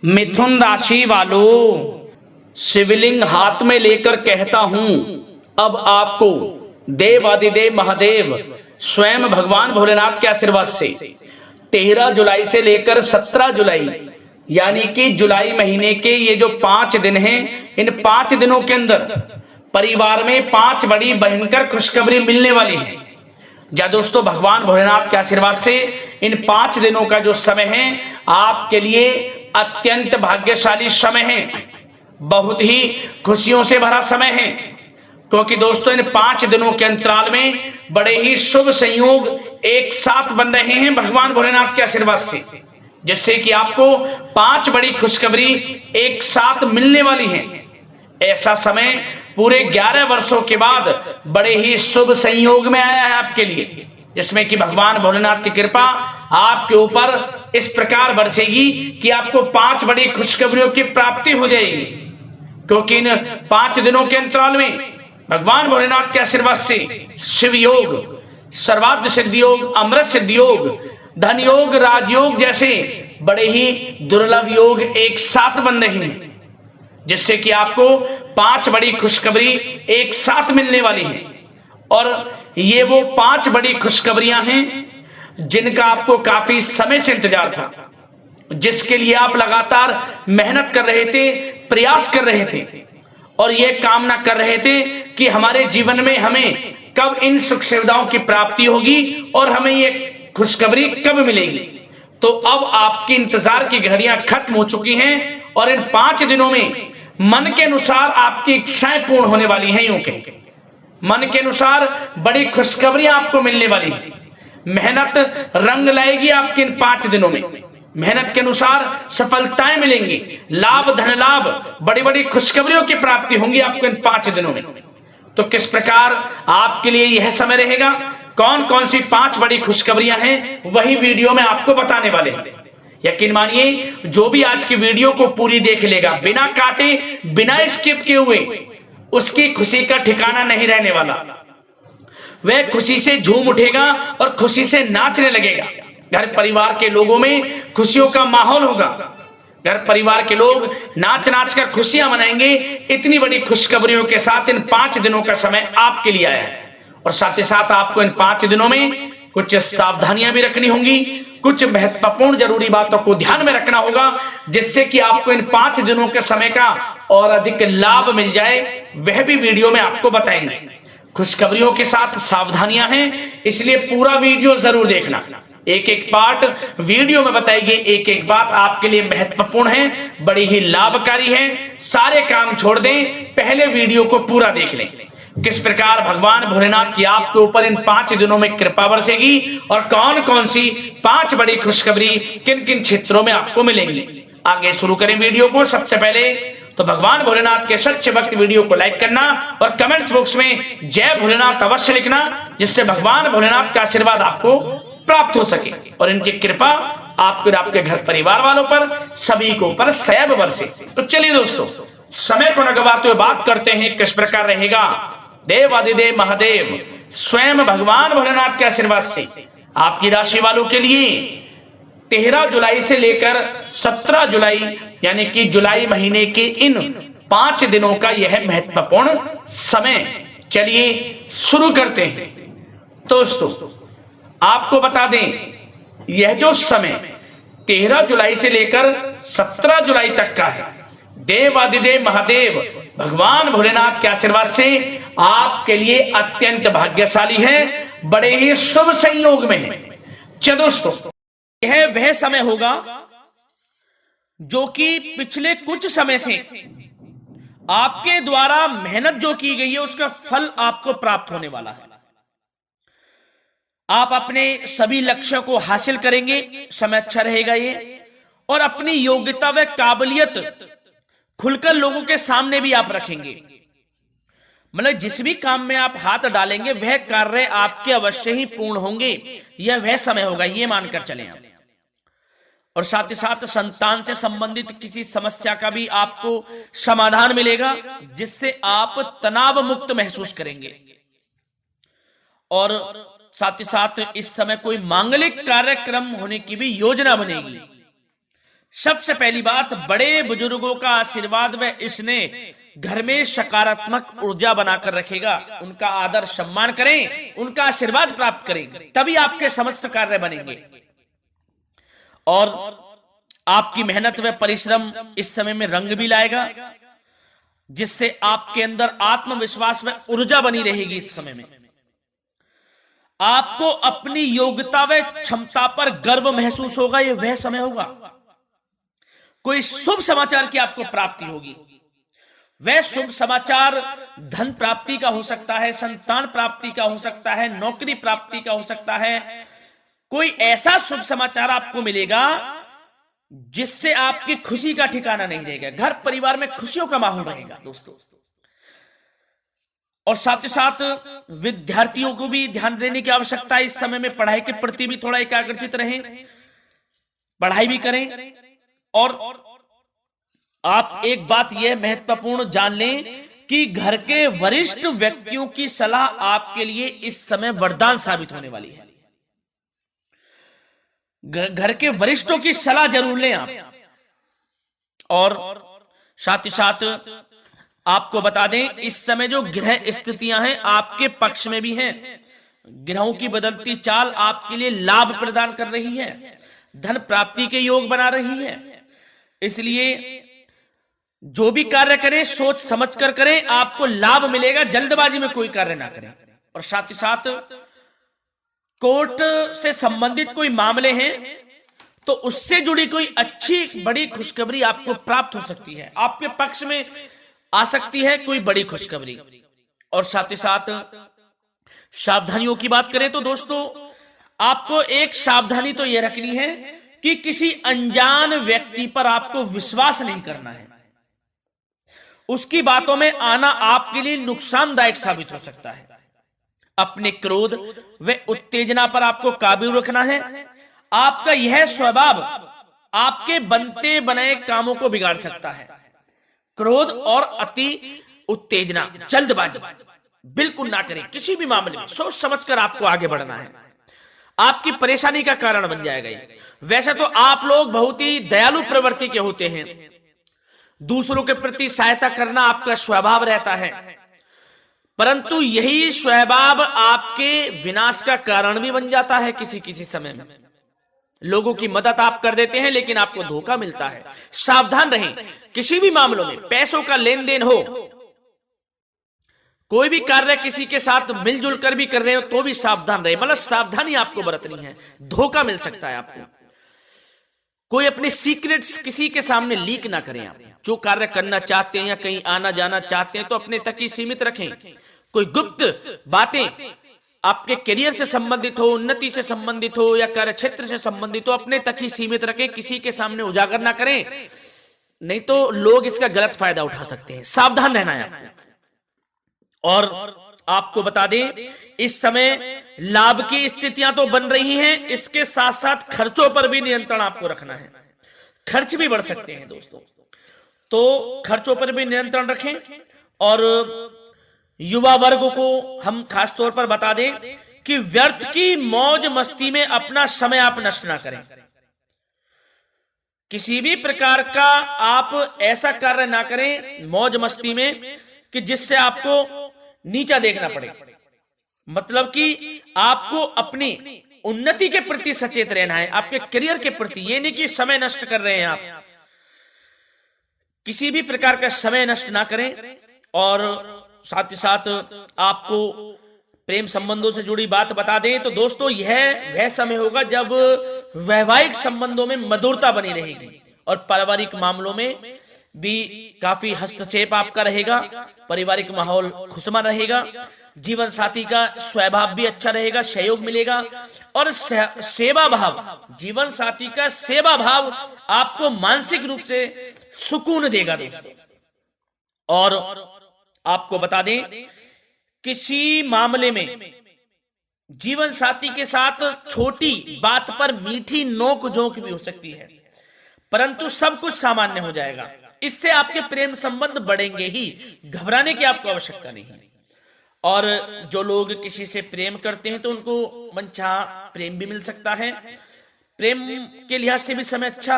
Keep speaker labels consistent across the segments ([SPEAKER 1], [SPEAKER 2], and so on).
[SPEAKER 1] मिथुन राशि वालों, शिवलिंग हाथ में लेकर कहता हूं, अब आपको देवादिदेव महादेव स्वयं भगवान भोलेनाथ के आशीर्वाद से 13 जुलाई से लेकर 17 जुलाई यानी कि जुलाई महीने के ये जो 5 दिन हैं, इन 5 दिनों के अंदर परिवार में 5 बड़ी भयंकर खुशखबरी मिलने वाली है। या दोस्तों, भगवान भोलेनाथ के आशीर्वाद से इन 5 दिनों का जो समय है आपके लिए अत्यंत भाग्यशाली समय है, बहुत ही खुशियों से भरा समय है। क्योंकि दोस्तों, इन 5 दिनों के अंतराल में बड़े ही शुभ संयोग एक साथ बन रहे हैं भगवान भोलेनाथ के आशीर्वाद से, जिससे कि आपको 5 बड़ी खुशखबरी एक साथ मिलने वाली है। ऐसा समय पूरे 11 वर्षों के बाद बड़े ही शुभ संयोग में आया है आपके लिए, जिसमें कि भगवान भोलेनाथ की कृपा आपके ऊपर इस प्रकार बरसेगी कि आपको 5 बड़ी खुशखबरियों की प्राप्ति हो जाएगी। क्योंकि इन 5 दिनों के अंतराल में भगवान भोलेनाथ के आशीर्वाद से शिव योग, सर्वार्थ सिद्धि योग, अमृत सिद्धि योग, धन योग, राजयोग जैसे बड़े ही दुर्लभ योग एक साथ बन रहे हैं, जिससे कि आपको 5 बड़ी खुशखबरी एक साथ मिलने वाली है। और ये वो 5 बड़ी खुशखबरियां हैं जिनका आपको काफी समय से इंतजार था, जिसके लिए आप लगातार मेहनत कर रहे थे, प्रयास कर रहे थे और ये कामना कर रहे थे कि हमारे जीवन में हमें कब इन सुख सुविधाओं की प्राप्ति होगी और हमें ये खुशखबरी कब मिलेगी। तो अब आपकी इंतजार की घड़ियां खत्म हो चुकी हैं और इन 5 दिनों में मन के अनुसार आपकी इच्छाएं पूर्ण होने वाली हैं। यूं कहें, मन के अनुसार बड़ी खुशखबरियां आपको मिलने वाली हैं। मेहनत रंग लाएगी आपके इन 5 दिनों में, मेहनत के अनुसार सफलताएं मिलेंगी, लाभ, धन लाभ, बड़ी बड़ी खुशखबरियों की प्राप्ति होंगी आपको इन 5 दिनों में। तो किस प्रकार आपके लिए यह समय रहेगा, कौन कौन सी 5 बड़ी खुशखबरियां हैं, वही वीडियो में आपको बताने वाले हैं। यकीन मानिए, जो भी आज की वीडियो को पूरी देख लेगा, बिना काटे, बिना स्किप किए हुए, उसकी खुशी का ठिकाना नहीं रहने वाला। वह खुशी से झूम उठेगा और खुशी से नाचने लगेगा। घर परिवार के लोगों में खुशियों का माहौल होगा, घर परिवार के लोग नाच नाच कर खुशियां मनाएंगे। इतनी बड़ी खुशखबरियों के साथ इन 5 दिनों का समय आपके लिए आया है। और साथ ही साथ आपको इन 5 दिनों में कुछ सावधानियां भी रखनी होंगी, कुछ महत्वपूर्ण जरूरी बातों को ध्यान में रखना होगा, जिससे कि आपको इन 5 दिनों के समय का और अधिक लाभ मिल जाए। वह भी वीडियो में आपको बताएंगे। खुशखबरियों के साथ सावधानियां हैं, इसलिए पूरा वीडियो जरूर देखना। एक एक पार्ट वीडियो में बताई गई एक एक बात आपके लिए महत्वपूर्ण है, बड़ी ही लाभकारी है। सारे काम छोड़ दें, पहले वीडियो को पूरा देख लें। किस प्रकार भगवान भोलेनाथ की आपके ऊपर इन 5 दिनों में कृपा बरसेगी और कौन कौन सी 5 बड़ी खुशखबरी किन किन क्षेत्रों में आपको मिलेंगी। आगे शुरू करें वीडियो को। सबसे पहले तो भगवान भोलेनाथ के सच्चे भक्त वीडियो को लाइक करना और कमेंट्स बॉक्स में जय भोलेनाथ अवश्य लिखना, जिससे भगवान भोलेनाथ का आशीर्वाद आपको प्राप्त हो सके और इनकी कृपा आपके और आपके घर परिवार वालों पर, सभी को ऊपर सैब बरसे। तो चलिए दोस्तों, समय को न गवाते हुए बात करते हैं किस प्रकार रहेगा देवादिदेव महादेव स्वयं भगवान भोलेनाथ के आशीर्वाद से आपकी राशि वालों के लिए 13 जुलाई से लेकर 17 जुलाई यानी कि जुलाई महीने के इन 5 दिनों का यह महत्वपूर्ण समय। चलिए शुरू करते हैं। दोस्तों, आपको बता दें, यह जो समय 13 जुलाई से लेकर 17 जुलाई तक का है, देवादिदेव महादेव भगवान भोलेनाथ के आशीर्वाद से आपके लिए अत्यंत भाग्यशाली है, बड़े ही शुभ संयोग में है। चलो दोस्तों, यह वह समय होगा जो कि पिछले कुछ समय से आपके द्वारा मेहनत जो की गई है उसका फल आपको प्राप्त होने वाला है। आप अपने सभी लक्ष्यों को हासिल करेंगे, समय अच्छा रहेगा ये, और अपनी योग्यता व काबिलियत खुलकर लोगों के सामने भी आप रखेंगे। मतलब जिस भी काम में आप हाथ डालेंगे वह कार्य आपके अवश्य ही पूर्ण होंगे। यह वह समय होगा, ये मानकर चलें आप। और साथ ही साथ संतान से संबंधित किसी समस्या का भी आपको समाधान मिलेगा, जिससे आप तनाव मुक्त महसूस करेंगे। और साथ ही साथ इस समय कोई मांगलिक कार्यक्रम होने की भी योजना बनेगी। सबसे पहली बात, बड़े बुजुर्गों का आशीर्वाद व इसने घर में सकारात्मक ऊर्जा बनाकर रखेगा। उनका आदर सम्मान करें, उनका आशीर्वाद प्राप्त करें, तभी आपके समस्त कार्य बनेंगे। और आपकी मेहनत व परिश्रम इस समय में रंग भी लाएगा, जिससे आपके अंदर आत्मविश्वास व ऊर्जा बनी रहेगी। इस समय में आपको अपनी योग्यता व क्षमता पर गर्व महसूस होगा। यह वह समय होगा, कोई शुभ समाचार की आपको प्राप्ति होगी। वह शुभ समाचार धन प्राप्ति का हो सकता है, संतान प्राप्ति का हो सकता है, नौकरी प्राप्ति का हो सकता है। कोई ऐसा शुभ समाचार आपको मिलेगा जिससे आपकी खुशी का ठिकाना नहीं रहेगा। घर परिवार में खुशियों का माहौल रहेगा दोस्तों। और साथ ही साथ विद्यार्थियों को भी ध्यान देने की आवश्यकता है। इस समय में पढ़ाई के प्रति भी थोड़ा एकाग्रचित रहें, पढ़ाई भी करें। और आप एक बात यह महत्वपूर्ण जान लें कि घर के वरिष्ठ व्यक्तियों की सलाह आपके लिए इस समय वरदान साबित होने वाली है। घर के वरिष्ठों की सलाह जरूर लें आप। और साथ ही साथ आपको बता दें, इस समय जो ग्रह स्थितियां हैं आपके पक्ष में भी हैं। ग्रहों की बदलती चाल आपके लिए लाभ प्रदान कर रही है, धन प्राप्ति के योग बना रही है। इसलिए जो भी कार्य करें सोच समझ कर करें, आपको लाभ मिलेगा। जल्दबाजी में कोई कार्य ना करें। और साथ ही साथ कोर्ट से संबंधित कोई मामले हैं तो उससे जुड़ी कोई अच्छी बड़ी खुशखबरी आपको प्राप्त हो सकती है, आपके पक्ष में आ सकती है कोई बड़ी खुशखबरी। और साथ ही साथ सावधानियों की बात करें तो दोस्तों, आपको एक सावधानी तो यह रखनी है कि किसी अनजान व्यक्ति पर आपको विश्वास नहीं करना है। उसकी बातों में आना आपके लिए नुकसानदायक साबित हो सकता है। अपने क्रोध व उत्तेजना पर आपको काबू रखना है। आपका यह स्वभाव आपके बनते बनाए कामों को बिगाड़ सकता है। क्रोध और अति उत्तेजना, जल्दबाजी बिल्कुल ना करें। किसी भी मामले में सोच समझकर आपको आगे बढ़ना है, आपकी परेशानी का कारण बन जाएगा ये। वैसे तो आप लोग बहुत ही दयालु प्रवृत्ति के होते हैं, दूसरों के प्रति सहायता करना आपका स्वभाव रहता है, परंतु यही स्वभाव आपके विनाश का कारण भी बन जाता है। किसी किसी समय में लोगों की मदद आप कर देते हैं लेकिन आपको धोखा मिलता है। सावधान रहें। किसी भी मामलों में पैसों का लेन देन हो, कोई भी कार्य किसी के साथ मिलजुल कर भी कर रहे हो तो भी सावधान रहे। मतलब सावधानी आपको बरतनी है, धोखा मिल सकता है आपको। कोई अपने सीक्रेट्स किसी के सामने लीक ना करें। आप जो कार्य करना चाहते हैं या कहीं आना जाना चाहते हैं तो अपने तक ही सीमित रखें। कोई गुप्त बातें आपके करियर से संबंधित हो, उन्नति से संबंधित हो या कार्य क्षेत्र से संबंधित हो, अपने तक ही सीमित रखें, किसी के सामने उजागर ना करें, नहीं तो लोग इसका गलत फायदा उठा सकते हैं। सावधान रहना है आपको। और आपको बता दें, इस समय लाभ की स्थितियां तो बन रही हैं, इसके साथ साथ खर्चों पर भी नियंत्रण आपको रखना है। खर्च भी बढ़ सकते हैं दोस्तों, तो खर्चों पर भी नियंत्रण रखें। और युवा वर्ग को हम खास तौर पर बता दें कि व्यर्थ की मौज मस्ती में अपना समय आप नष्ट ना करें। किसी भी प्रकार का आप ऐसा कार्य ना करें मौज मस्ती में कि जिससे आपको नीचा देखना पड़े। मतलब कि आपको अपनी उन्नति के प्रति सचेत रहना है, आपके करियर के प्रति। ये नहीं कि समय नष्ट कर रहे हैं आप, किसी भी प्रकार का समय नष्ट ना करें। और साथ ही साथ आपको प्रेम संबंधों से जुड़ी बात बता दें तो दोस्तों, यह वह समय होगा जब वैवाहिक संबंधों में मधुरता बनी रहेगी और पारिवारिक मामलों में भी काफी हस्तक्षेप आपका रहेगा। पारिवारिक माहौल खुशमा रहेगा, जीवन साथी का स्वभाव भी अच्छा रहेगा, सहयोग मिलेगा। और सेवा भाव, जीवन साथी का सेवा भाव आपको मानसिक रूप से सुकून देगा दोस्तों। और आपको बता दें, किसी मामले में जीवन साथी के साथ छोटी बात पर मीठी नोक झोंक भी हो सकती है, परंतु सब कुछ सामान्य हो जाएगा। इससे आपके प्रेम संबंध बढ़ेंगे ही, घबराने की आपको आवश्यकता नहीं। और जो लोग किसी से प्रेम करते हैं तो उनको मनचाहा प्रेम भी मिल सकता है,
[SPEAKER 2] प्रेम के लिहाज से भी समय अच्छा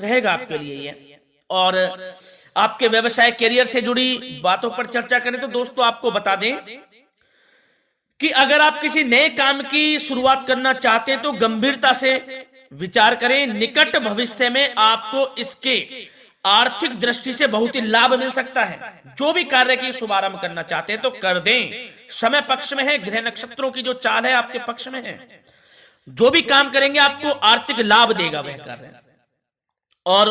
[SPEAKER 2] रहेगा आपके लिए ये। और आपके व्यवसाय कैरियर से जुड़ी बातों पर चर्चा करें तो दोस्तों आपको बता दें कि अगर आप किसी नए काम की शुरुआत करना चाहते हैं तो गंभीरता से विचार करें। निकट भविष्य में आपको इसके आर्थिक दृष्टि से बहुत ही लाभ मिल सकता है। जो भी कार्य की शुभारंभ करना चाहते हैं तो कर दें, समय पक्ष में है। ग्रह नक्षत्रों की जो चाल है आपके पक्ष में है। जो भी काम करेंगे आपको आर्थिक लाभ देगा वह कार्य। और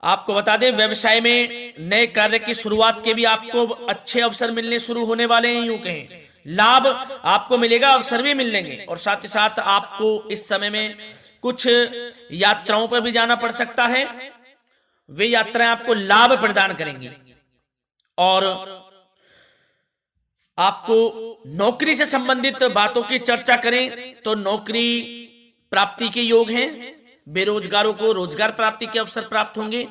[SPEAKER 2] आपको बता दें व्यवसाय में नए कार्य की शुरुआत के भी आपको अच्छे अवसर मिलने शुरू होने वाले हैं। यूं कहें लाभ आपको मिलेगा, अवसर भी मिलेंगे। और साथ ही साथ आपको इस समय में कुछ यात्राओं पर भी जाना पड़ सकता है। वे यात्राएं आपको लाभ प्रदान करेंगी। और आपको नौकरी से संबंधित बातों की चर्चा करें तो नौकरी प्राप्ति के योग हैं। बेरोजगारों को रोजगार प्राप्ति के अवसर प्राप्त होंगे।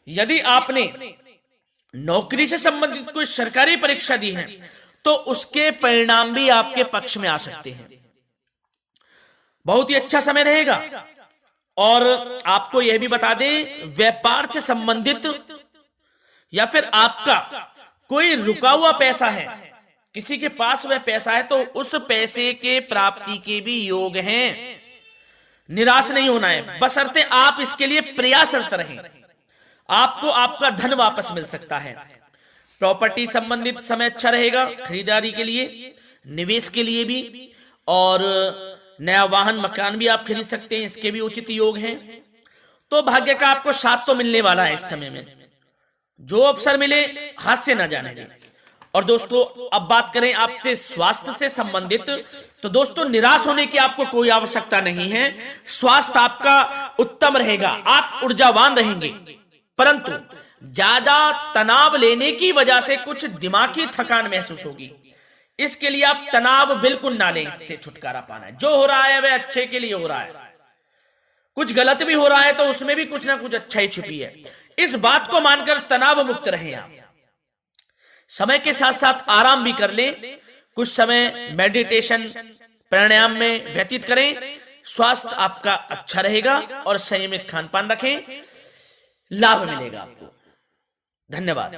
[SPEAKER 2] यदि आपने नौकरी से संबंधित कोई सरकारी परीक्षा दी है तो उसके परिणाम भी आपके पक्ष में आ सकते हैं। बहुत ही अच्छा समय रहेगा। और आपको यह भी बता दें व्यापार से संबंधित या फिर आपका कोई रुका हुआ पैसा है, किसी के पास वह पैसा है, तो उस पैसे के प्राप्ति के भी योग हैं। निराश नहीं होना है, बशर्ते आप इसके लिए प्रयासरत रहें। आपको आपका धन वापस मिल सकता है। प्रॉपर्टी संबंधित समय अच्छा रहेगा, खरीदारी के लिए, निवेश के लिए भी। और नया वाहन मकान भी आप खरीद सकते हैं, इसके भी उचित योग हैं। तो भाग्य का आपको साथ तो मिलने वाला है इस समय में। जो अवसर मिले हाथ से ना जाने दें। और दोस्तों अब बात करें आपसे स्वास्थ्य से संबंधित, तो दोस्तों निराश होने की आपको कोई आवश्यकता नहीं है। स्वास्थ्य आपका उत्तम रहेगा, आप ऊर्जावान रहेंगे। परंतु ज्यादा तनाव लेने की वजह से कुछ दिमागी थकान महसूस होगी। इसके लिए आप तनाव बिल्कुल ना लें। इससे छुटकारा पाना है। जो हो रहा है वह अच्छे के लिए हो रहा है। कुछ गलत भी हो रहा है तो उसमें भी कुछ ना कुछ अच्छा ही छुपी है। इस बात को मानकर तनाव मुक्त रहें आप। समय के साथ साथ आराम भी कर लें। कुछ समय मेडिटेशन प्राणायाम में व्यतीत करें। स्वास्थ्य आपका अच्छा रहेगा और संयमित खान पान रखें, लाभ मिलेगा आपको। धन्यवाद।